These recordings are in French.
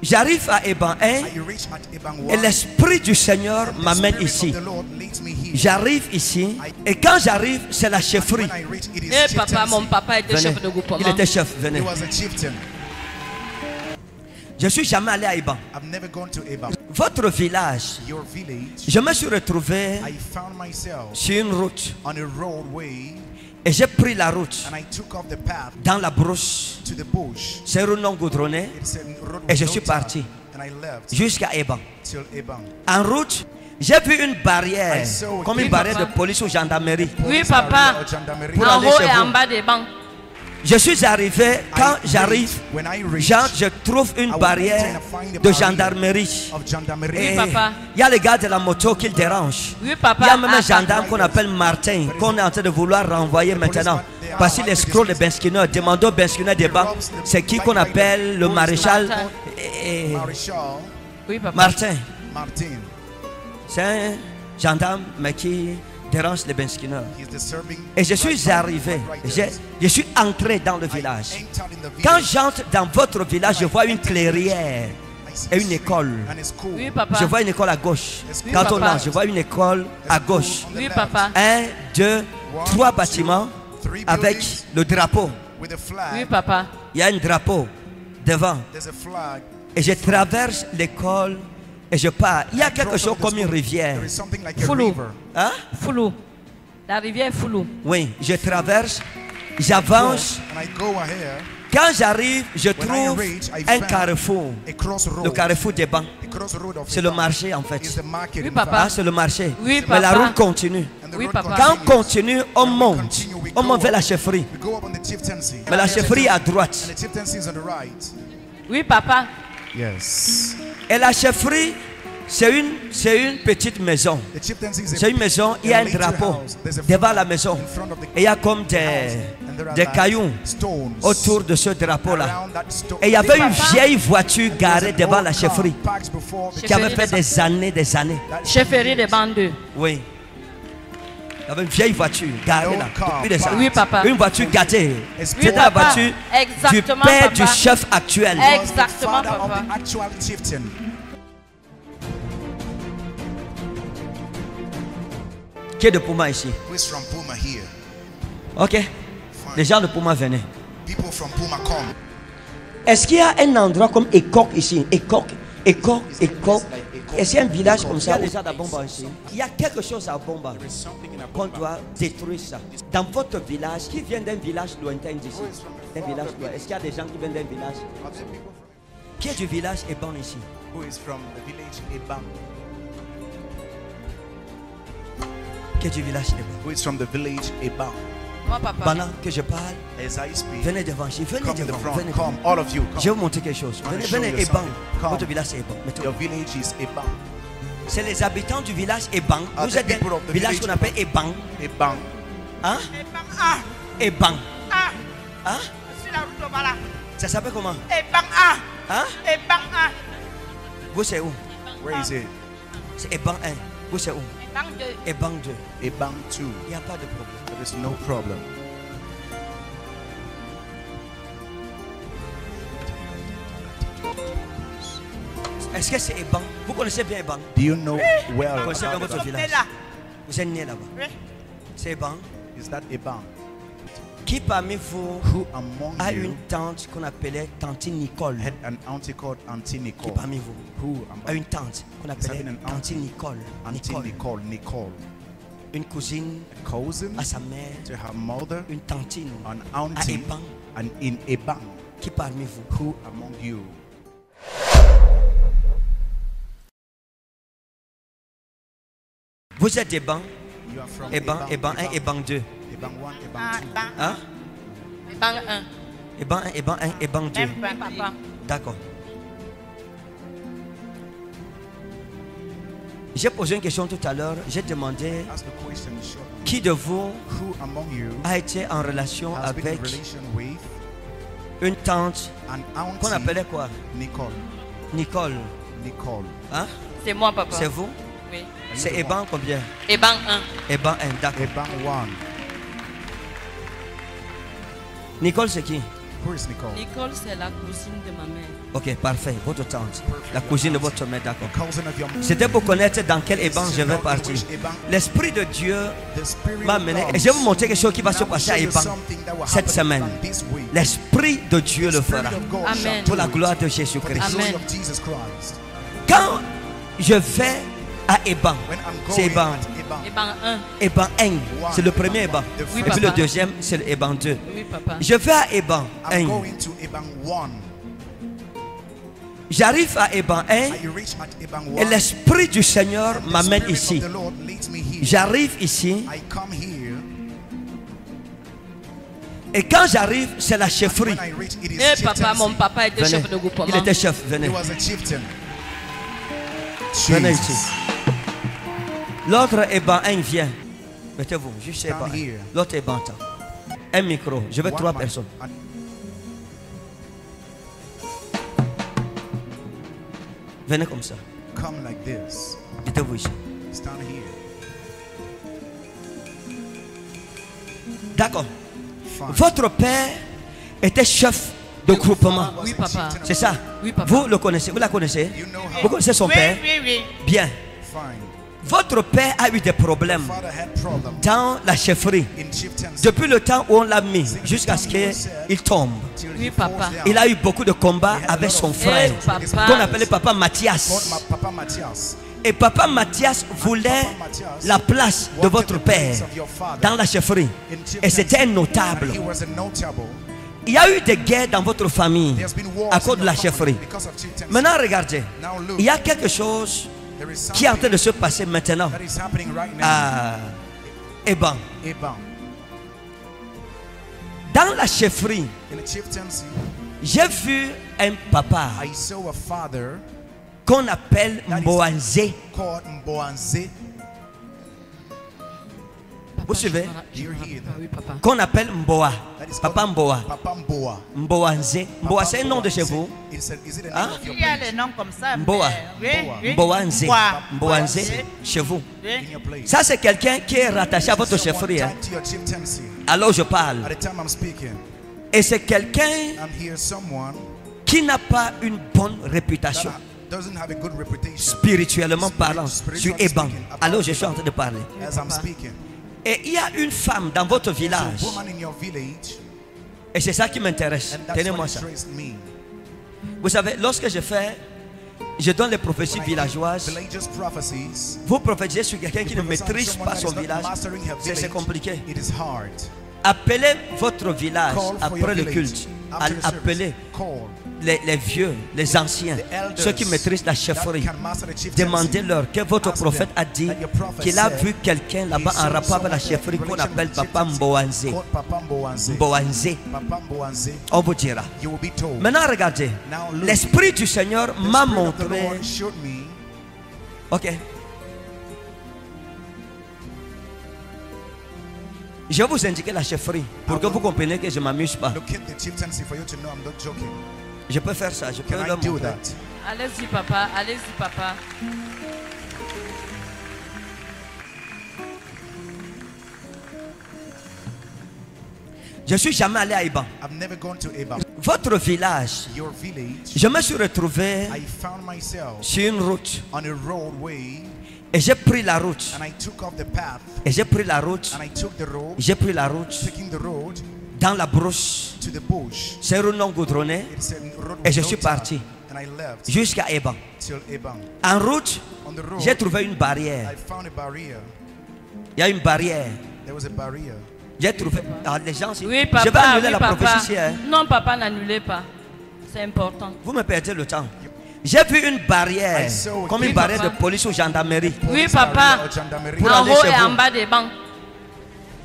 J'arrive à Eban 1 et l'Esprit du Seigneur m'amène ici. J'arrive ici et quand j'arrive, c'est la chefferie. Et papa, mon papa était chef de groupement. Il était chef, venez. Je ne suis jamais allé à Eban. Votre village, je me suis retrouvé sur une route et j'ai pris la route dans la brousse. C'est une route non goudronnée et je suis parti jusqu'à Eban. En route, j'ai vu une barrière, comme une barrière de police ou gendarmerie. Oui, papa. En haut et en bas des bancs. Je suis arrivé, quand j'arrive, je trouve une barrière de gendarmerie. Oui, papa. Il y a les gars de la moto qui le dérangent. Oui, papa. Il y a même un gendarme qu'on appelle Martin, qu'on est en train de vouloir renvoyer maintenant. Parce qu'il escroc de Ben Skinner. Demandons Ben Skinner des bancs. C'est qui qu'on appelle le maréchal Oui, papa. Martin. C'est un gendarme, mais qui dérange les Ben Skinner. Et je suis arrivé, je suis entré dans le village. Quand j'entre dans votre village, je vois une clairière et une école. Oui, papa. Je vois une école à gauche. Quand on entre, je vois une école à gauche. Oui, papa. 1, 2, 3 bâtiments avec le drapeau. Oui, papa. Il y a un drapeau devant. Et je traverse l'école et je pars. Il y a quelque chose comme une rivière. Foulou. Hein? Foulou. La rivière Foulou. Oui, je traverse, j'avance. Quand j'arrive, je trouve un carrefour. Le carrefour des bancs. C'est le marché en fait. Oui, papa. Ah, c'est le marché. Oui, papa. Mais la route continue. Oui, papa. Quand on continue, on monte. On monte vers la chefferie. Mais la chefferie est à droite. Oui, papa. Yes. Et la chefferie, c'est une petite maison. C'est une maison, il y a un drapeau devant la maison. Et il y a comme des cailloux autour de ce drapeau-là. Et il y avait une vieille voiture garée devant la chefferie qui avait fait des années. Chefferie des bandes. Oui. Il y avait une vieille voiture garée là depuis des années. Oui, papa. Une voiture gâtée. C'était la papa. voiture Exactement, du père papa. du chef actuel. Exactement, papa. Qui est de Puma ici? Ok. Les gens de Puma venaient. Est-ce qu'il y a un endroit comme Ekok ici? Ekok. Est-ce qu'il y a un village comme ça? Déjà à Bomba ici. Il y a quelque chose à Bomba qu'on doit détruire ça. Dans votre village, qui vient d'un village lointain d'ici? Un village lointain. Est-ce qu'il y a des gens qui viennent d'un village? Qui est du village Eban ici? Qui est du village Eban? Moi, papa. Pendant que je parle, venez devant. Venez devant. Je vais vous montrer quelque chose. Venez Eban. Votre village c'est Eban. C'est les habitants du village Eban. Vous êtes un village qu'on appelle Eban. Hein? Eban. Hein? Ça s'appelle comment? Hein? Vous c'est où? Where is it? C'est Eban 1. Vous c'est où? Eban 2. Eban 2. Il n'y a pas de problème. There is no problem. Est-ce que c'est Eban? Vous connaissez bien Eban? Do you know well? Vous connaissez bien votre village? Vous êtes né là-bas? C'est Eban? Is that Eban? Qui parmi vous Who among a you une tante qu'on appelait tante Nicole? had an auntie called Auntie Qui Nicole? parmi vous Who a une tante qu'on appelait having an tante auntie? Nicole? Auntie Nicole. Une cousine A cousin à sa mère, to her mother, une tantine an à auntie, Eban. and in Eban. Qui parmi vous? Who among you? Vous êtes Eban? You are from Eban 1, Eban 2. Eban 1, Eban 2. Hein? Bang 1. Eban 1, Eban 2. Papa. D'accord. J'ai posé une question tout à l'heure. J'ai demandé Ask the question short. qui de vous Who among you a été en relation has been in avec relation with une tante an qu'on auntie appelait quoi? Nicole? Nicole. Nicole. Hein? C'est moi, papa. C'est vous? Oui. C'est Eban combien? Et bang 1. Eban 1, d'accord. Eban 1. Nicole c'est qui? Who is Nicole? Nicole, c'est la cousine de ma mère. Ok, parfait. Votre tante. La cousine de votre mère, d'accord. Cousin of your C'était pour connaître dans quel éban je vais partir. L'Esprit de Dieu m'a amené. Et je vais vous montrer quelque chose qui va se passer à Eban cette semaine. L'Esprit de Dieu le fera. Amen. Pour la gloire de Jésus-Christ. Amen. Quand je vais à Eban, c'est Eban. Eban 1. Eban 1, c'est le premier Eban. Oui, Et puis papa. le deuxième, c'est le Eban 2. Oui, papa. Je vais à Eban I'm 1. going to Eban 1. J'arrive à Eban 1 I reach at Eban 1. et l'Esprit du Seigneur The m'amène Spirit ici. of the Lord leads me here. J'arrive ici I come here. et quand j'arrive, c'est la chefferie. When I reach, it is Eh papa, chieftaincy. mon papa était Venez. chef de groupement. Il était chef, venez. He was a chieftain. Venez Jesus. ici. L'autre Eban 1 vient. Mettez-vous, juste Eban 1. here. L'autre Eban 1. Un micro, je veux One 3 man. personnes. And Venez comme ça. come like this. Mettez-vous ici. Stand here. D'accord. Fine. Votre père était chef de groupement. Oui, papa. C'est ça? Oui, papa. Vous le connaissez? Vous la connaissez? You know Vous how. connaissez son père? Oui, oui. Bien. Fine. Votre père a eu des problèmes Father had problem dans la chefferie. in chieftaincy. Depuis le temps où on l'a mis jusqu'à ce qu'il tombe. Till Oui, he papa. falls down. Il a eu beaucoup de combats avec son frère, Eh, papa. qu'on appelait Papa Called Mathias. Papa Matthias. Et Papa Mathias voulait la place de votre père dans la chefferie. In Et c'était un chieftaincy. notable. And he was a notable. Il y a eu des guerres dans votre famille There's been wars à cause in de la your family chefferie. because of chieftaincy. Maintenant, regardez. Now look, Il y a quelque chose there is qui est en train de something se passer maintenant that is happening right now. à Eban. Eban. Dans la chefferie, In the chieftaincy, j'ai vu un papa I saw a father qu'on appelle Mboanzé. called Mboanze. Vous suivez? You hear that? Oui, papa. Qu'on appelle Mboa. That is Papa called Mboa. Papa Mboa. Mboanzé. Mboa, Papa c'est un nom de chez vous? Is it a Hein? name of your Il y a place? des noms comme ça. Mboa. Oui. Mboanzé. Mboa. Mboanzé, chez vous. In your place. Ça, c'est quelqu'un qui est rattaché à votre Someone chefferie. hein. tied to your chieftaincy. Alors je parle. At the time I'm speaking, Et c'est quelqu'un I'm here someone qui n'a pas une bonne réputation, that doesn't have a good reputation spirituellement parlant, sur Eban. Alors je suis en train de parler. as I'm speaking. Et il y a une femme dans votre There's village. a woman in your village, Et c'est ça qui m'intéresse. and that's Tenez-moi what ça. interests me. Vous savez, lorsque je donne les prophéties When I villageoises, give villages prophecies, vous prophétisez sur quelqu'un qui ne prophesy on maîtrise someone pas that son is not village. mastering her C'est village, compliqué. It is hard. Appelez votre village Call for après your le village. culte. After the service, Appelez call les vieux, les anciens, the elders ceux qui maîtrisent la that chefferie. can master the chieftaincy. Demandez-leur que votre Ask prophète them a dit that your prophet qu'il a said vu quelqu'un là-bas he en saw rapport avec la someone chefferie qu'on relation appelle with Papa chieftaincy Mboanze. called Papa Mboanze. Mboanze, Papa Mboanze. on vous dira. You will be told. Maintenant, regardez. Now look. L'Esprit du Seigneur The m'a Spirit of the montré. Lord showed me. Ok. Je vais vous indiquer la chefferie pour que vous compreniez que je ne m'amuse pas. Look at the chieftaincy for you to know I'm not joking. Je peux faire ça, je peux Can I leur do montrer. that? Allez-y, papa. Allez-y, papa. Je ne suis jamais allé à Eban. I've never gone to Eban. Votre village, Your village. je me suis retrouvé I found myself sur une route on a roadway, et j'ai pris la route. and I took off the path, Et j'ai pris la route. and I took the road, J'ai pris la route taking the road dans la brousse. to the bush. C'est une non goudronnée It's a road et with je no suis tar, parti and I left jusqu'à Eban. till Eban. En route, On the road, j'ai trouvé une barrière. I found a barrier. Il y a une barrière. There was a barrier. J'ai trouvé. Ah, les gens, Oui, je papa. vais annuler Oui, la papa. prophétie ici, hein. Non, papa, n'annulez pas. C'est important. Vous me perdez le temps. J'ai vu une barrière, I saw a comme une gate. barrière de Papa. police ou gendarmerie. Oui, Police papa. barrier or gendarmerie. Pour En aller haut chez et vous. en bas des bancs.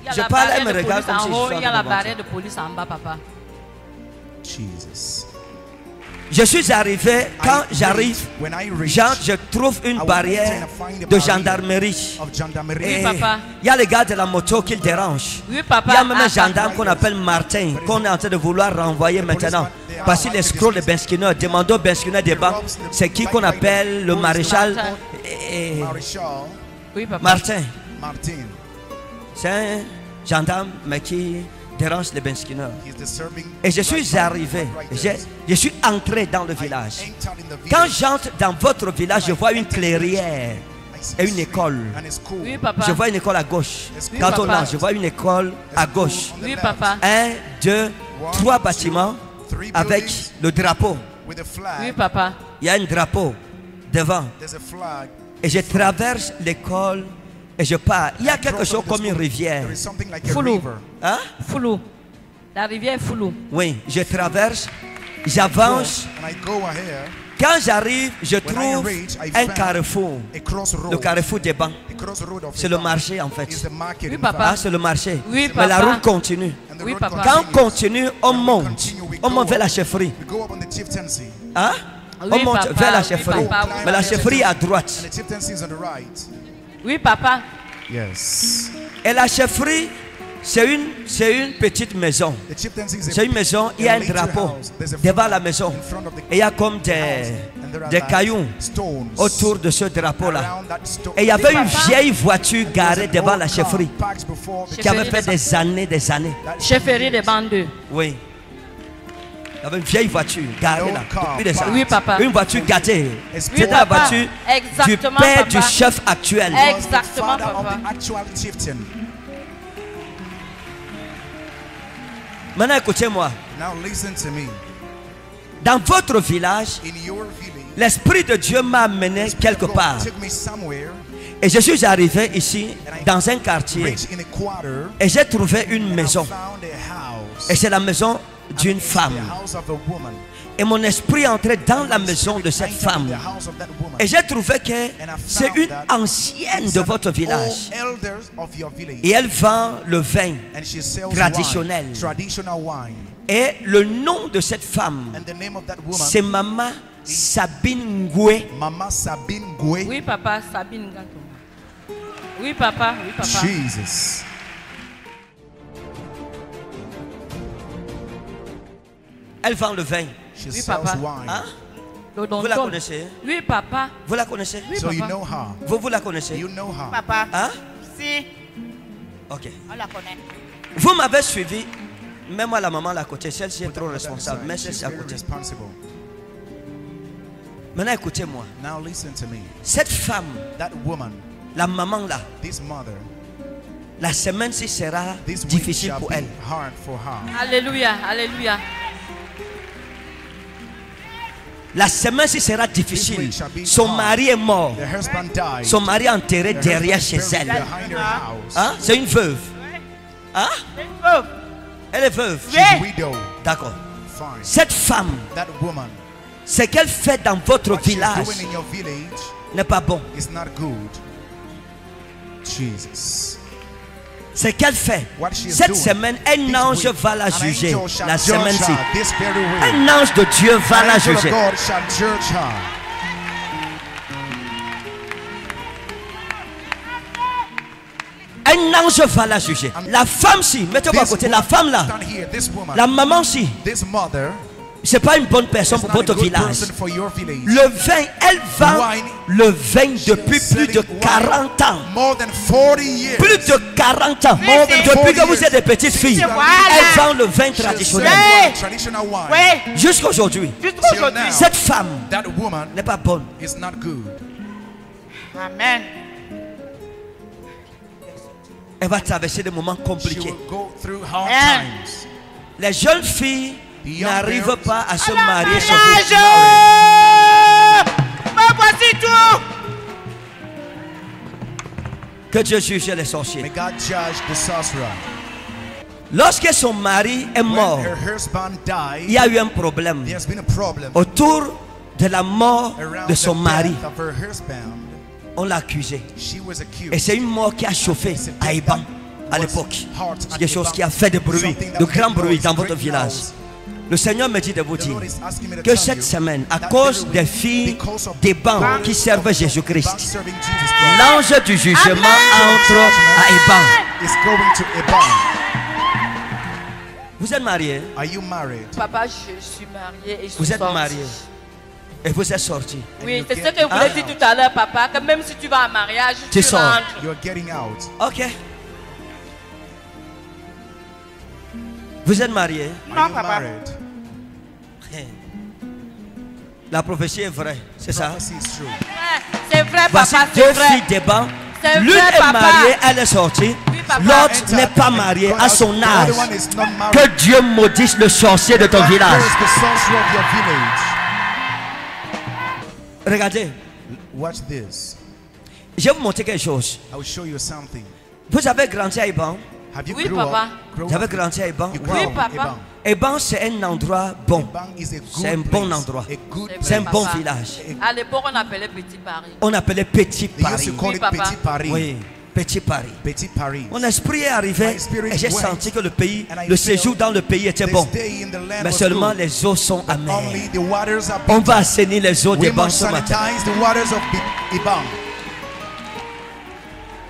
Il y a Je la parle, barrière elle me de regarde police comme en si je haut, suis il y a en la train de barrière de police en bas, papa. Jesus. Je suis arrivé, quand j'arrive, When I reached, genre, je trouve une I was barrière trying to find a de barrier gendarmerie. of gendarmerie. Et papa. il y a le gars de la moto qui le dérange. Oui, papa. Il y a même un Ah, gendarme qu'on appelle Martin, qu'on est en train de vouloir renvoyer maintenant. Parce qu'il escroc le Benskinner. Demandons au Benskinner des banques. C'est qui qu'on appelle le maréchal Maréchal Oui, papa. Martin. Martin. C'est un gendarme, mais qui dérange les Benskineurs. Et je suis arrivé, je suis entré dans le village. Quand j'entre dans votre village, je vois une clairière et une école. Oui, papa. Je vois une école à gauche. Quand on entre, je vois une école à gauche. Oui, papa. 1, 2, 3 bâtiments avec le drapeau. Oui, papa. Il y a un drapeau devant. Et je traverse l'école et je pars. Il y a quelque chose comme une rivière. Foulou. Hein? Foulou. La rivière Foulou. Oui, je traverse, j'avance. Quand j'arrive, je trouve un carrefour. Le carrefour des bancs. C'est le marché en fait. Oui, papa. Ah, c'est le marché. Oui, papa. Mais la route continue. Oui, papa. Quand on continue, on monte. On monte vers la chefferie. Hein? Oui, On monte papa. vers la Oui, chefferie. papa. Mais la chefferie est à droite. Oui, papa. Yes. Et la chefferie, c'est une petite maison. C'est une maison, il y a un drapeau devant la maison. Et il y a comme des cailloux autour de ce drapeau-là. Et il y avait une vieille voiture garée devant la chefferie qui avait fait des années. Chefferie des bandes. Oui. Il y avait une vieille voiture garée là depuis des années. Oui, papa. Une voiture gâtée. Oui, C'était la papa. voiture du Exactement, père papa. du chef actuel. Exactement, papa. Maintenant, écoutez-moi. Now listen to me. Dans votre village, In your village, l'Esprit de Dieu m'a amené quelque part. took me somewhere, Et je suis arrivé ici, dans un quartier, reached in a quarter, et j'ai trouvé une and I maison. found a house. Et c'est la maison d'une femme. The house of a woman. Et mon esprit est entré dans la maison de cette femme. The house of that woman. Et j'ai trouvé que c'est une ancienne de votre village. All elders of your village. Et elle vend le vin. And she sells traditionnel. wine, traditional wine. Et le nom de cette femme, And the name of that woman, c'est Maman Sabine Ngoué. Mama Sabine Goué. Oui, papa. Sabine Gantoma. Oui, papa. Oui, papa. Jesus. Elle vend le vin. She Oui, sells papa. wine. Hein? Le Vous la Donton. connaissez? Oui, papa. Vous la connaissez? Oui, So you papa. know her. Vous la connaissez? You know her. Papa, Hein? si, Ok. on la connaît. Vous m'avez suivi. Même moi, la maman là à côté, celle-ci est trop Put that responsable. aside. Mais She's celle-ci à very côté. responsible. Maintenant, écoutez-moi. Now listen to me. Cette femme, That woman, la maman là, this mother, la semaine-ci sera this week difficile shall pour be elle. hard for her. Alléluia. Alléluia. La semaine-ci sera difficile. Son mari est mort. The husband died. Son mari est enterré The derrière husband chez is buried elle. behind her house. Hein? C'est une veuve. Hein? Oh, Elle est veuve. She's widow. D'accord. Fine. Cette femme, That woman, ce qu'elle fait dans votre what she's village doing in your village n'est pas bon. is not good. Jesus. Ce qu'elle fait, What she's cette doing, semaine, un this ange week, va la an juger. angel shall La judge semaine-ci. her this very way. Un ange de Dieu va An la angel of juger. God shall judge her. Un ange va la juger. La femme-ci, mettez-vous à This côté, la woman, femme là, stand here, this woman, la maman-ci, this mother, c'est pas une bonne personne is pour not a votre good village. person for your village. Le vin, elle vend Wine, le vin depuis She's plus de selling 40 ans. wine more than 40 years. Plus de 40 ans. More than Depuis 40 que vous years. êtes des petites filles, Voilà. elle vend le vin She's traditionnel. selling Ouais. wine, traditional wine. oui, Jusqu'aujourd'hui, juste Till aujourd'hui. now. cette femme That woman n'est pas bonne. is not good. Amen. Elle va traverser des moments She compliqués. will go through hard Amen. times. Les jeunes filles The young n'arrivent girls pas à se marier chez Mariage. vous. Me voici tout. Que Dieu juge les sorciers. May God judge the sorcerer. Lorsque son mari est mort, When her husband il died, y a eu un problème there's been a problem autour de la mort around de the son mari. death of her husband. On l'a accusé. She was accused. Et c'est une mort qui a chauffé à Iban à l'époque. C'est quelque chose qui a fait de bruit, de grand bruit dans votre village. Le Seigneur me dit de vous The dire Lord is asking me to que tell cette you semaine, à that cause very des week, filles because of des bancs qui servent banks Jésus-Christ, serving Jesus Christ, l'ange du jugement entre à Iban. is going to Iban. Vous êtes marié, Are you married? Papa, je suis mariée et je vous suis êtes sortie. marié et vous êtes sorti. Oui, you c'est get ce que je voulais out. dire tout à l'heure, papa, que même si tu vas en mariage, Tu tu sors. rentres. You're getting out. Ok. Vous êtes marié? Non, papa. La prophétie est vraie, c'est ça? C'est vrai, Voici papa, deux c'est vrai. filles des bancs. C'est L'une vrai, est papa. mariée, elle est sortie. Oui, papa. L'autre n'est pas mariée à son âge. Que Dieu maudisse le sorcier de ton village. Regardez, Watch this. je vais vous montrer quelque chose. I will show you something. Vous avez grandi à Eban? Have you Oui, grew papa. up? Vous avez grandi à Eban? You grew Oui, up in papa. Eban. Eban, c'est un endroit bon. Eban is a C'est un good bon place, endroit. a good C'est un place. bon Papa. village. À l'époque, on appelait Petit Paris. On appelait Petit They used Paris. to call Oui, it papa. Petit Paris. Oui, Petit Paris. Petit Paris. Mon esprit est arrivé My spirit et j'ai went, senti que le pays, and I le felt séjour dans le pays était The bon. stay in the land Mais was seulement good. les eaux sont amères. Only the waters are On bitter. va assainir les eaux des We bancs must ce matin. sanitize the waters of Eban.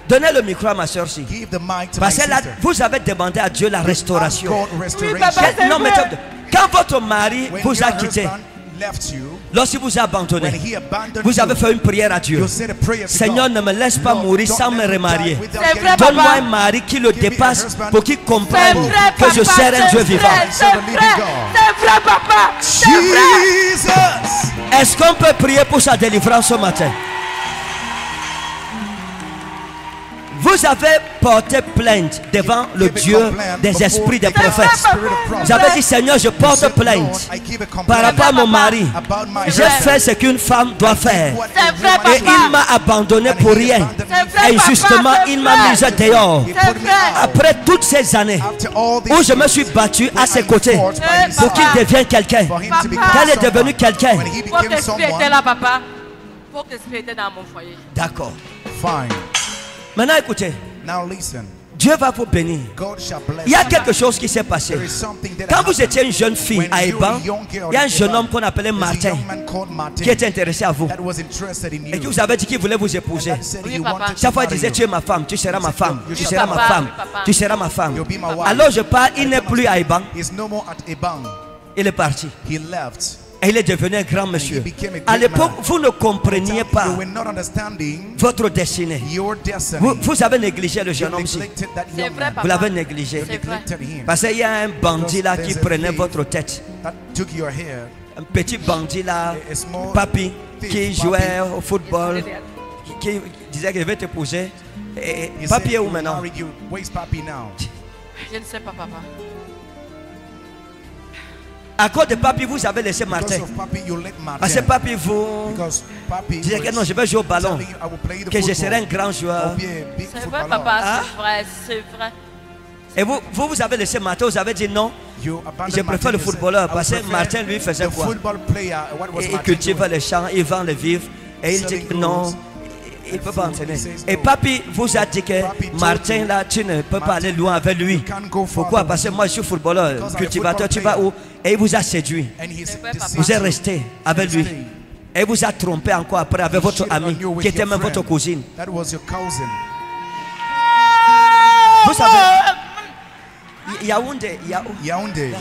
Donnez le micro à ma soeur si. Give the mic to my Parce que là, sister. vous avez demandé à Dieu la restauration. God restoration. papa, c'est Non, mais vrai. quand votre mari When vous your a quitté, husband left you, lorsqu'il vous a when abandonné, he abandoned vous avez you, fait une prière à Dieu. you said a prayer to Seigneur, God. ne me laisse pas Lord, mourir don't sans let me me die remarier. without C'est getting vrai, Donne-moi papa. un mari qui le Give me a dépasse husband pour qu'il C'est comprenne vrai, que je papa, sers un c'est Dieu vrai, vivant. C'est vrai, c'est vrai, papa. C'est vrai. Jesus. Est-ce qu'on peut prier pour sa délivrance ce matin? Vous avez porté plainte devant le Dieu des esprits des prophètes. Vous avez dit, Seigneur, je porte plainte par rapport à mon mari. J'ai fait ce qu'une femme doit faire. C'est vrai, Et il m'a abandonné pour rien. Et justement, il m'a mis dehors. C'est vrai. Après toutes ces années où je me suis battu à ses côtés pour qu'il devienne quelqu'un, qu'elle est devenue quelqu'un. Votre esprit était là, papa. Votre esprit était dans mon foyer. D'accord. Fine. Maintenant, écoutez, Now listen. Dieu va vous bénir. God shall bless Il y a you. quelque chose qui s'est passé. There is something that Quand vous happened. étiez une jeune fille When à you were Eban, a young girl il y a un in jeune Eban, homme qu'on appelait there's a Martin young man called Martin qui était intéressé à vous that was interested in et qui you. vous avait dit qu'il voulait vous épouser. That said Oui, he papa. wanted to Chaque fois, il marry disait, you. tu es ma femme, tu seras ma femme, tu Oui, seras ma papa. femme, Oui, papa. tu seras ma femme. You'll be my wife. Alors je pars, il n'est plus à Eban, He's no more at Eban. il est parti. He left. Et il est devenu un grand monsieur. became a great À l'époque, man. vous ne compreniez pas You were not understanding votre destinée. your destiny. Vous avez négligé le You jeune homme-ci. neglected that C'est young vrai, man. papa. Vous l'avez négligé. You C'est vrai. neglected him. Parce qu'il y a un bandit là qui There's a prenait thief votre tête. that took your hair. Un petit bandit là, A small papi, thief, qui papi. jouait au football, qui disait qu'il devait t'épouser. Et He papi said, est où "He maintenant? married you. Where's Papi now?" Je ne sais pas, papa. À cause de papi, vous avez laissé Because Martin. of Papi, you let Parce que Martin. papi, vous Because Papi disait que was non, je vais jouer au ballon, telling you, I will play the que je football. serai un grand joueur. I'll be a big C'est vrai, footballer. papa, Hein? c'est vrai, c'est vrai. Et vous avez laissé Martin, vous avez dit non. You abandoned Je préfère le Martin, you footballeur said, "I parce que prefer Martin lui faisait the quoi? football player." What was Et il Martin cultive doing? les champs, il vend les vivres. Et il dit Selling que non, goods. il ne peut pas entraîner. He says Et no. papi vous a dit que Papi told Martin you, là, tu ne peux pas Martin, aller loin avec lui. you can't go far Pourquoi? with Parce que him. moi je suis footballeur, Because I'm a cultivateur, football tu vas player. où? Et il vous a séduit. And he's C'est vrai, papa. deceived Vous êtes you. resté avec lui. Stay. Et il vous a trompé encore après avec votre Cheated on ami you with qui était your même friend. votre cousine. That was your cousin. Vous savez, Yaoundé, Yaoundé. Yaoundé.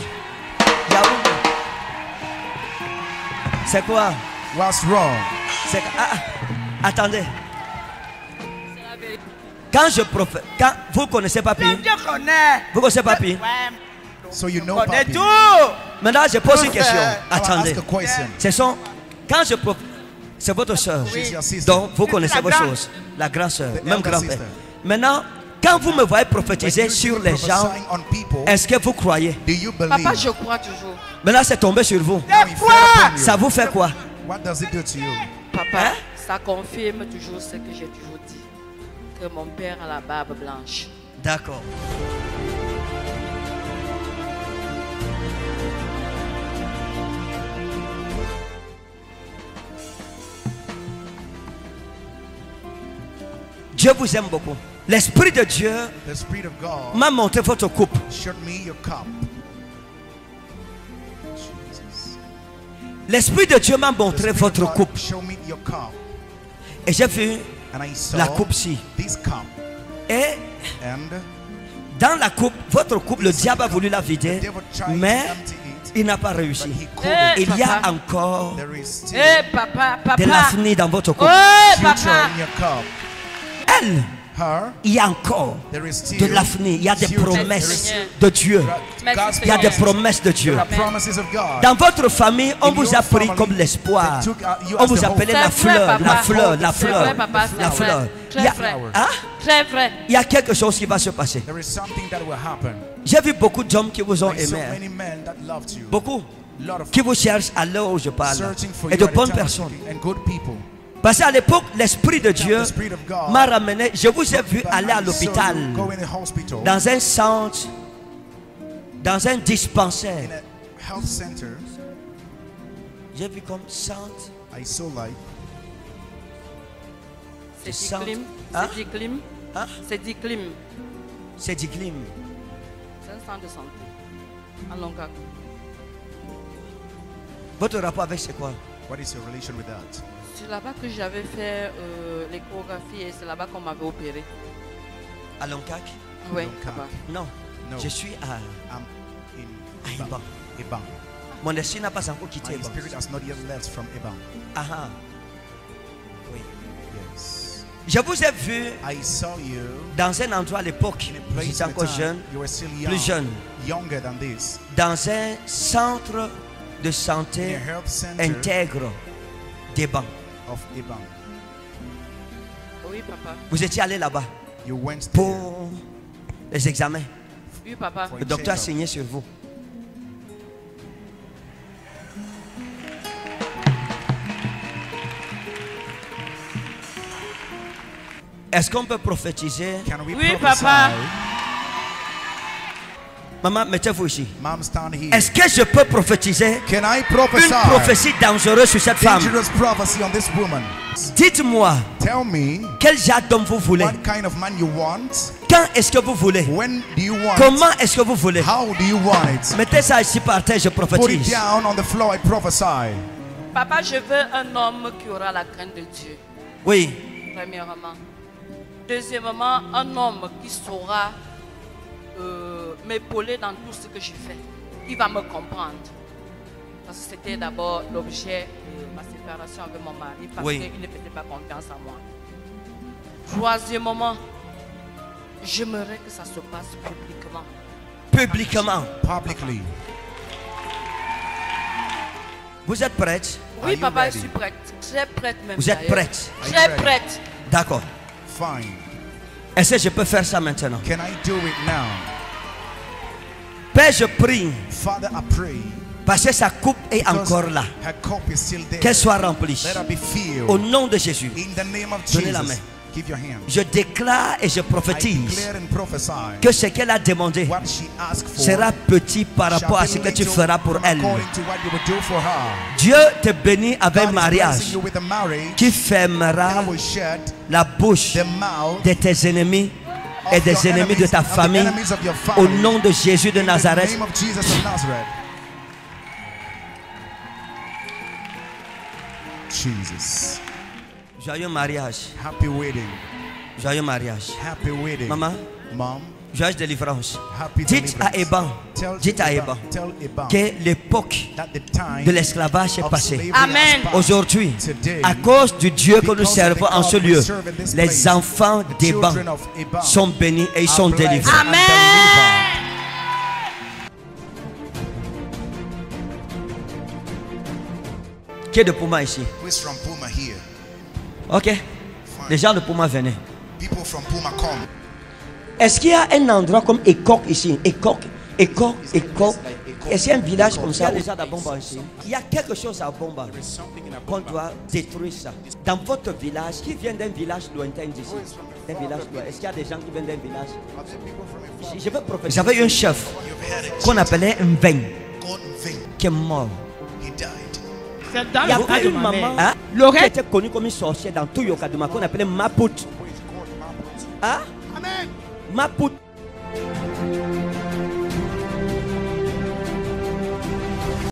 C'est quoi? What's wrong? C'est attendez. Quand je prophète, quand vous connaissez papi, Dieu connaît. vous connaissez papi. Ouais, So you know connaît Papi. tout. Maintenant je pose une question. Now I Attendez. ask a question. Ce sont quand je prophète, c'est votre soeur. She's your sister. Donc vous connaissez la vos grande. choses. La grande soeur, The même elder grand-père. sister. Maintenant, quand vous me voyez When prophétiser you sur see les gens, prophesying on people, est-ce que vous croyez? do you believe? Papa, je crois toujours. Maintenant c'est tombé sur vous. Now it fell upon you. Ça vous fait quoi? What does it do to you? Papa, Hein? ça confirme toujours ce que j'ai toujours dit. Que mon père a la barbe blanche. D'accord. Dieu vous aime beaucoup. L'Esprit de Dieu The Spirit of God m'a montré votre coupe. showed me your cup. Jesus. L'Esprit de Dieu m'a The montré Spirit of votre God coupe. showed me your cup. Et j'ai vu And I saw la coupe-ci. this cup. Et And dans la coupe, votre coupe, le diable a voulu la vider, the devil tried mais to empty it, il n'a pas but réussi. he couldn't. Eh, Il y a papa. encore There is still Eh, papa, de papa. l'avenir dans votre coupe. Oh, future papa. in your cup. Elle, il y a encore de l'avenir. Il y a des promesses de Dieu. Il y a des promesses de Dieu. Dans votre famille, on vous a pris comme l'espoir. On vous appelait la fleur, la fleur, la fleur, la fleur. Très vrai. Il y a quelque chose qui va se passer. J'ai vu beaucoup d'hommes qui vous ont aimé. Beaucoup. Qui vous cherchent à l'heure où je parle. Et de bonnes personnes. Parce qu'à l'époque, l'Esprit de Dieu m'a ramené. Je vous ai vu aller à l'hôpital. Dans un centre. Dans un dispensaire. J'ai vu comme centre. C'est Diclim. C'est Diclim. C'est Diclim. C'est Diclim. C'est un centre de santé. À Longac. Votre rapport avec c'est quoi? What is your relation with that? C'est là-bas que j'avais fait l'échographie et c'est là-bas qu'on m'avait opéré. À Longac? Oui. Non. Je suis à Eban. Mon esprit n'a pas encore quitté Eban. My spirit has not yet left from Eban. Oui. Yes. Je vous ai vu I saw you dans un endroit à l'époque, vous étiez encore jeune, plus jeune, younger than this, dans un centre de santé intègre d'Eban. Oui, papa. Vous étiez allé là-bas pour les examens. Oui, papa. Le docteur a signé sur vous. Est-ce qu'on peut prophétiser? Oui, papa. Maman, mettez-vous ici. Est-ce que je peux prophétiser une prophétie dangereuse sur cette femme? Dites-moi, quel genre d'homme vous voulez? Quand est-ce que vous voulez? Comment est-ce que vous voulez? Mettez ça ici par terre, je prophétise. Papa, je veux un homme qui aura la crainte de Dieu. Oui. Premièrement. Deuxièmement, un homme qui saura m'épauler dans tout ce que je fais. Il va me comprendre. Parce que c'était d'abord l'objet de ma séparation avec mon mari. Parce qu'il ne faisait pas confiance en moi. Troisièmement, j'aimerais que ça se passe publiquement. Publiquement. Publicly. Vous êtes prête? Oui, papa, je suis prête. Très prête même. Vous êtes prête? Très prête. D'accord. Fine. Est-ce que je peux faire ça maintenant? Can I do it now? Père, je prie. Father, I pray. Parce que sa coupe est encore là. Qu'elle soit remplie. Au nom de Jésus. Donnez la main. Je déclare et je prophétise que ce qu'elle a demandé sera petit par rapport à ce que tu feras pour elle. Dieu te bénit avec un mariage qui fermera la bouche de tes ennemis et des ennemis de ta famille au nom de Jésus de Nazareth. Jesus. Joyeux mariage. Happy wedding. Joyeux mariage. Happy wedding. Maman. Mom. Joyeuse délivrance. Dites à Eban que l'époque de l'esclavage est passée. Amen. Aujourd'hui, à cause du Dieu que nous servons en ce lieu, les enfants d'Eban sont bénis et ils sont délivrés. Amen. Qui est de Puma ici? Ok. Les gens de Puma venaient. Est-ce qu'il y a un endroit comme Ekok ici? Ekok. Est-ce qu'il y a un village comme ça? Il y a déjà à Bomba ici. Il y a quelque chose à Bomba qu'on doit détruire ça. Dans votre village, qui vient d'un village lointain d'ici? Un village lointain. Est-ce qu'il y a des gens qui viennent d'un village? Je veux prophétiser. J'avais eu un chef qu'on appelait Mveng qui est mort. C'est dans il y a une maman qui était connue comme une sorcière dans tout Yokaduma qu'on appelait Maput. Hein? Amen. Maput.